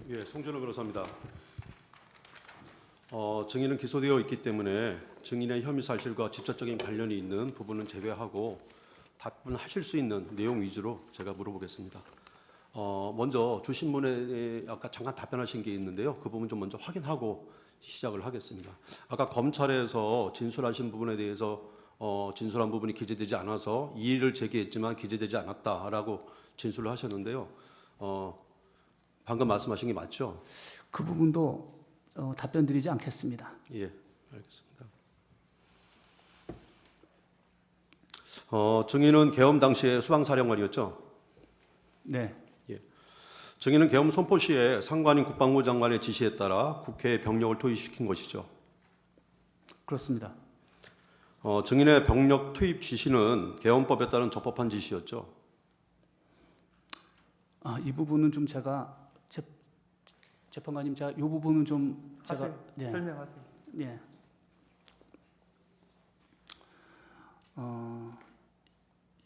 예, 송준호 변호사입니다. 증인은 기소되어 있기 때문에 증인의 혐의 사실과 직접적인 관련이 있는 부분은 제외하고 답변하실 수 있는 내용 위주로 제가 물어보겠습니다. 먼저 주신 분에 아까 잠깐 답변하신 게 있는데요. 그 부분 좀 먼저 확인하고 시작을 하겠습니다. 아까 검찰에서 진술하신 부분에 대해서 진술한 부분이 기재되지 않아서 이의를 제기했지만 기재되지 않았다라고 진술을 하셨는데요. 방금 말씀하신 게 맞죠? 그 부분도 답변 드리지 않겠습니다. 예, 알겠습니다. 증인은 계엄 당시에 수방사령관이었죠? 네, 증인은 계엄 선포 시에 상관인 국방부 장관의 지시에 따라 국회에 병력을 투입시킨 것이죠. 그렇습니다. 증인의 병력 투입 지시는 계엄법에 따른 적법한 지시였죠. 이 부분은 좀 제가 재판관님, 제가 이 부분은 좀 하세요. 제가 네, 설명하세요. 네.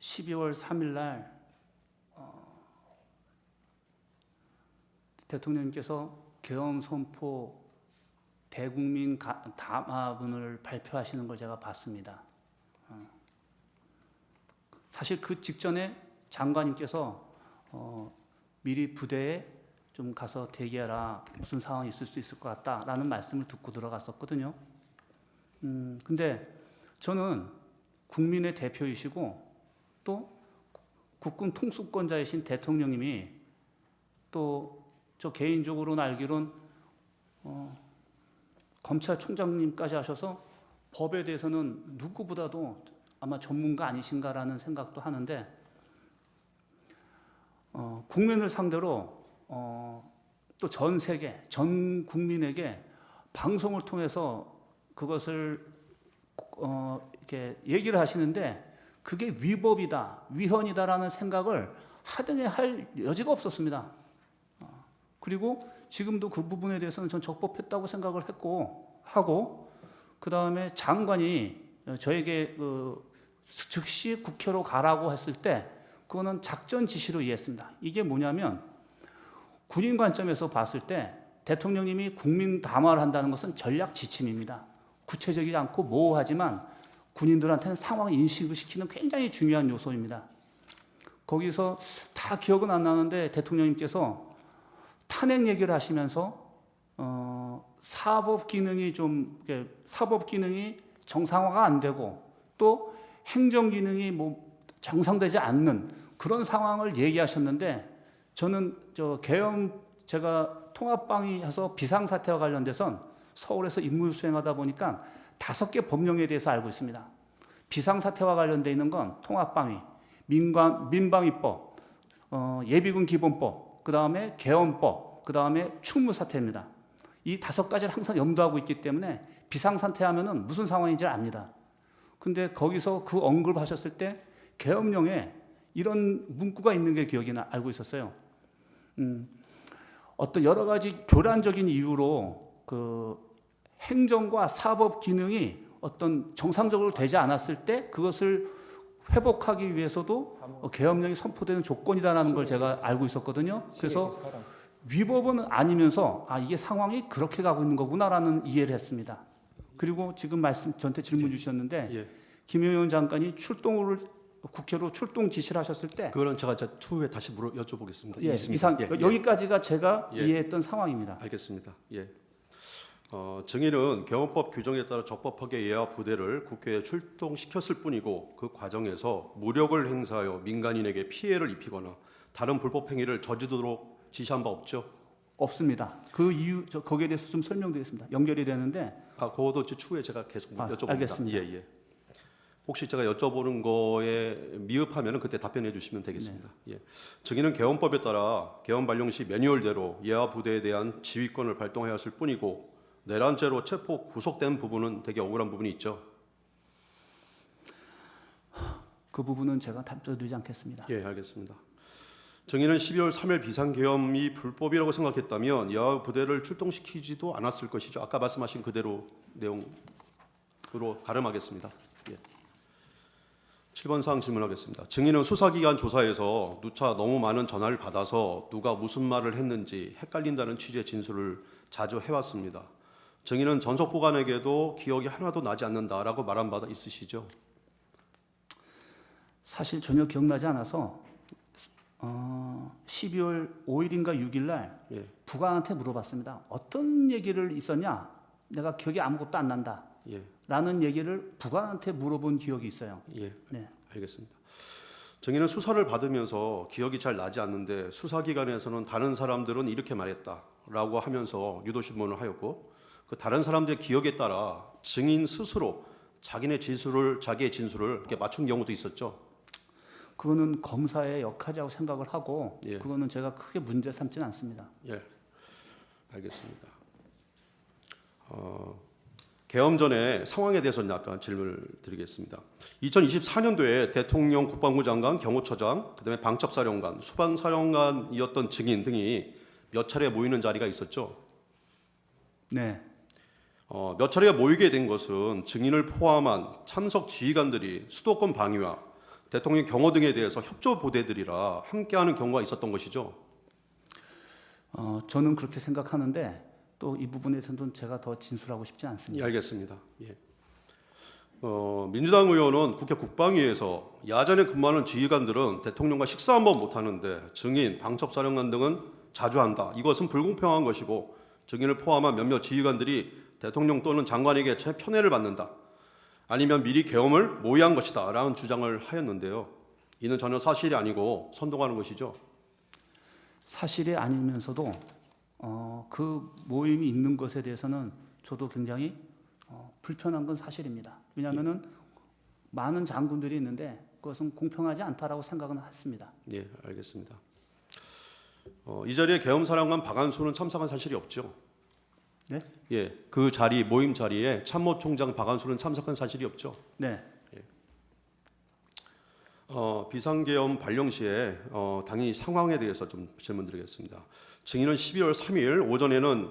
12월 3일 날 대통령님께서 계엄 선포 대국민 담화문을 발표하시는 걸 제가 봤습니다. 사실 그 직전에 장관님께서 미리 부대에 좀 가서 대기하라, 무슨 상황이 있을 수 있을 것 같다라는 말씀을 듣고 들어갔었거든요. 근데 저는 국민의 대표이시고 또 국군 통수권자이신 대통령님이 또 저 개인적으로는 알기론 검찰총장님까지 하셔서 법에 대해서는 누구보다도 아마 전문가 아니신가라는 생각도 하는데 국민을 상대로 또 전 세계, 전 국민에게 방송을 통해서 그것을 이렇게 얘기를 하시는데 그게 위법이다, 위헌이다라는 생각을 하등에 할 여지가 없었습니다. 그리고 지금도 그 부분에 대해서는 전 적법했다고 생각을 하고 그 다음에 장관이 저에게 즉시 국회로 가라고 했을 때 그거는 작전 지시로 이해했습니다. 이게 뭐냐면 군인 관점에서 봤을 때 대통령님이 국민 담화를 한다는 것은 전략 지침입니다. 구체적이지 않고 모호하지만 군인들한테는 상황 인식을 시키는 굉장히 중요한 요소입니다. 거기서 다 기억은 안 나는데 대통령님께서 탄핵 얘기를 하시면서 사법 기능이 정상화가 안 되고 또 행정 기능이 정상되지 않는 그런 상황을 얘기하셨는데 저는 제가 통합방위해서 비상사태와 관련돼선 서울에서 임무 수행하다 보니까 5개 법령에 대해서 알고 있습니다. 비상사태와 관련돼 있는 건 통합방위, 민방위법, 예비군 기본법, 그 다음에 계엄법, 그 다음에 충무사태입니다. 이 5가지를 항상 염두하고 있기 때문에 비상사태 하면은 무슨 상황인지 압니다. 근데 거기서 그 언급하셨을 때 계엄령에 이런 문구가 있는 게 기억이 알고 있었어요. 어떤 여러 가지 교란적인 이유로 그 행정과 사법 기능이 어떤 정상적으로 되지 않았을 때 그것을 회복하기 위해서도 계엄령이 선포되는 조건이다라는 걸 제가 알고 있었거든요. 그래서 위법은 아니면서 이게 상황이 그렇게 가고 있는 거구나라는 이해를 했습니다. 그리고 지금 저한테 질문 주셨는데 김용현 장관이 국회로 출동 지시를 하셨을 때 그거는 제가 추후에 다시 여쭤보겠습니다. 여기까지가 제가 이해했던 상황입니다. 알겠습니다. 증인은 계엄법 규정에 따라 적법하게 예하 부대를 국회에 출동시켰을 뿐이고 그 과정에서 무력을 행사하여 민간인에게 피해를 입히거나 다른 불법 행위를 저지르도록 지시한 바 없죠? 없습니다. 그 이유 거기에 대해서 좀 설명드리겠습니다. 연결이 되는데 그것도 추후에 제가 계속 여쭤봅니다. 알겠습니다. 혹시 제가 여쭤보는 거에 미흡하면 그때 답변해 주시면 되겠습니다. 증인은 계엄법에 따라 계엄 발령 시 매뉴얼대로 예하 부대에 대한 지휘권을 발동해야 했을 뿐이고 내란죄로 체포 구속된 부분은 되게 억울한 부분이 있죠. 그 부분은 제가 답변드리지 않겠습니다. 알겠습니다. 증인은 12월 3일 비상계엄이 불법이라고 생각했다면 예하 부대를 출동시키지도 않았을 것이죠. 아까 말씀하신 그대로 내용으로 가름하겠습니다. 7번 사항 질문하겠습니다. 증인은 수사기관 조사에서 누차 너무 많은 전화를 받아서 누가 무슨 말을 했는지 헷갈린다는 취지의 진술을 자주 해왔습니다. 증인은 전속 보관에게도 기억이 하나도 나지 않는다라고 말한 바가 있으시죠? 사실 전혀 기억나지 않아서 12월 5일인가 6일 날 예, 부관한테 물어봤습니다. 어떤 얘기를 있었냐? 내가 기억이 아무것도 안 난다. 예, 라는 얘기를 부관한테 물어본 기억이 있어요. 예, 네. 알겠습니다. 증인은 수사를 받으면서 기억이 잘 나지 않는데 수사기관에서는 다른 사람들은 이렇게 말했다라고 하면서 유도신문을 하였고 그 다른 사람들의 기억에 따라 증인 스스로 자기의 진술을 이렇게 맞춘 경우도 있었죠. 그거는 검사의 역할이라고 생각을 하고 예. 그거는 제가 크게 문제 삼지는 않습니다. 예, 알겠습니다. 계엄 전에 상황에 대해서는 약간 질문을 드리겠습니다. 2024년도에 대통령, 국방부 장관, 경호처장, 그다음에 방첩사령관, 수방사령관이었던 증인 등이 몇 차례 모이는 자리가 있었죠. 네. 몇 차례 모이게 된 것은 증인을 포함한 참석 지휘관들이 수도권 방위와 대통령 경호 등에 대해서 협조 보대들이라 함께하는 경우가 있었던 것이죠. 저는 그렇게 생각하는데 또 이 부분에서는 제가 더 진술하고 싶지 예, 않습니다. 알겠습니다. 예. 민주당 의원은 국회 국방위에서 야전에 근무하는 지휘관들은 대통령과 식사 한번 못 하는데 증인, 방첩사령관 등은 자주 한다. 이것은 불공평한 것이고 증인을 포함한 몇몇 지휘관들이 대통령 또는 장관에게 편애를 받는다. 아니면 미리 계엄을 모의한 것이다. 라는 주장을 하였는데요. 이는 전혀 사실이 아니고 선동하는 것이죠. 사실이 아니면서도 그 모임이 있는 것에 대해서는 저도 굉장히 불편한 건 사실입니다. 왜냐하면은 많은 장군들이 있는데 그것은 공평하지 않다라고 생각은 했습니다. 예, 알겠습니다. 이 자리에 계엄사령관 박안수는 참석한 사실이 없죠. 네? 예, 그 자리 모임 자리에 참모총장 박안수는 참석한 사실이 없죠. 네. 비상계엄 발령 시에 당연히 상황에 대해서 좀 질문드리겠습니다. 증인은 12월 3일 오전에는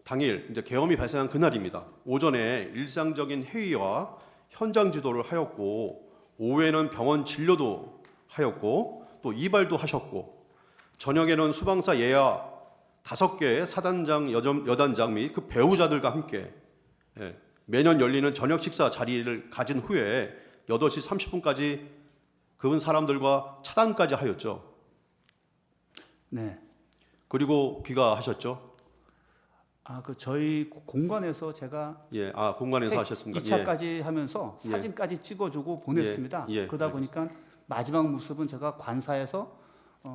당일 이제 계엄이 발생한 그날입니다. 오전에 일상적인 회의와 현장 지도를 하였고 오후에는 병원 진료도 하였고 또 이발도 하셨고 저녁에는 수방사 예하 5개의 사단장, 여단장 및 그 배우자들과 함께 매년 열리는 저녁 식사 자리를 가진 후에 8시 30분까지 그분 사람들과 차단까지 하였죠. 네. 그리고 귀가하셨죠. 그 저희 공간에서 제가 예, 공간에서 하셨습니까? 2차까지 하면서 예. 사진까지 찍어주고 보냈습니다. 예, 그러다 보니까 마지막 모습은 제가 관사에서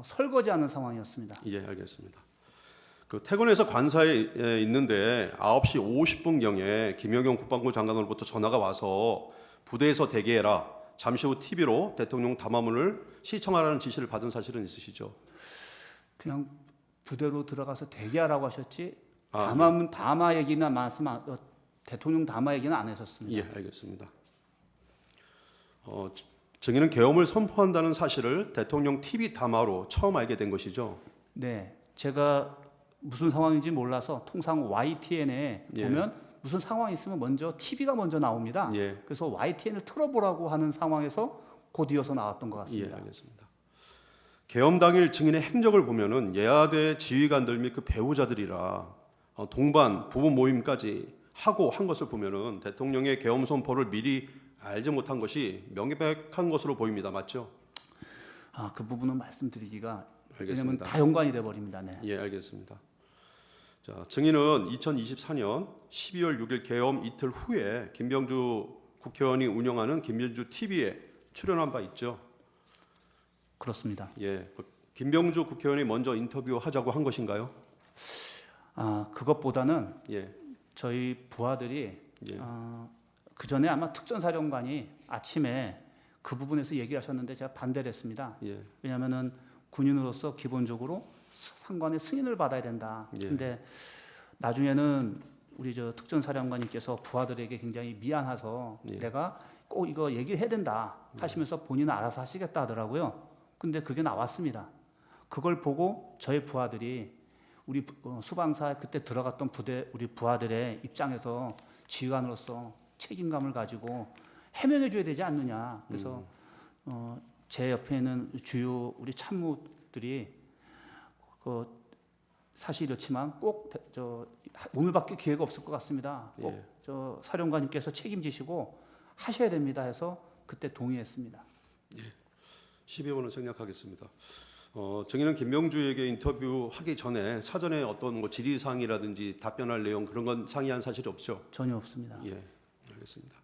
설거지하는 상황이었습니다. 예, 알겠습니다. 그 퇴근해서 관사에 있는데 9시 50분경에 김영경 국방부 장관으로부터 전화가 와서 부대에서 대기해라. 잠시 후 TV로 대통령 담화문을 시청하라는 지시를 받은 사실은 있으시죠? 그냥 부대로 들어가서 대기하라고 하셨지 아, 담화 얘기나 대통령 담화 얘기는 안 하셨습니다. 예, 알겠습니다. 증인은 계엄을 선포한다는 사실을 대통령 TV 담화로 처음 알게 된 것이죠. 네, 제가 무슨 상황인지 몰라서 통상 YTN에 예. 보면 무슨 상황이 있으면 먼저 TV가 먼저 나옵니다. 예, 그래서 YTN을 틀어보라고 하는 상황에서 곧 이어서 나왔던 것 예, 같습니다. 알겠습니다. 계엄 당일 증인의 행적을 보면은 예하대 지휘관들 및 그 배우자들이라 동반 부부 모임까지 하고 한 것을 보면은 대통령의 계엄 선포를 미리 알지 못한 것이 명백한 것으로 보입니다. 맞죠? 그 부분은 말씀드리기가 왜냐하면 알겠습니다. 다 연관이 돼 버립니다. 네. 예, 알겠습니다. 자, 증인은 2024년 12월 6일 계엄 이틀 후에 김병주 국회의원이 운영하는 김병주 TV에 출연한 바 있죠. 그렇습니다. 예, 김병주 국회의원이 먼저 인터뷰하자고 한 것인가요? 그것보다는 예, 저희 부하들이 예, 그 전에 아마 특전사령관이 아침에 그 부분에서 얘기를 하셨는데 제가 반대를 했습니다. 예, 왜냐하면은 군인으로서 기본적으로 상관의 승인을 받아야 된다. 예. 근데 나중에는 우리 저 특전사령관님께서 부하들에게 굉장히 미안해서 예. 내가 꼭 이거 얘기해야 된다 하시면서 본인은 알아서 하시겠다 하더라고요. 근데 그게 나왔습니다. 그걸 보고 저희 부하들이 우리 수방사 그때 들어갔던 부대 우리 부하들의 입장에서 지휘관으로서 책임감을 가지고 해명해줘야 되지 않느냐. 그래서 제 옆에는 주요 우리 참모들이 사실 이렇지만 꼭 오늘밖에 기회가 없을 것 같습니다. 꼭 예. 사령관님께서 책임지시고 하셔야 됩니다 해서 그때 동의했습니다. 12번은 생략하겠습니다. 정의는 김명주에게 인터뷰하기 전에 사전에 어떤 뭐 질의사항이라든지 답변할 내용 그런 건 상의한 사실이 없죠? 전혀 없습니다. 예, 알겠습니다.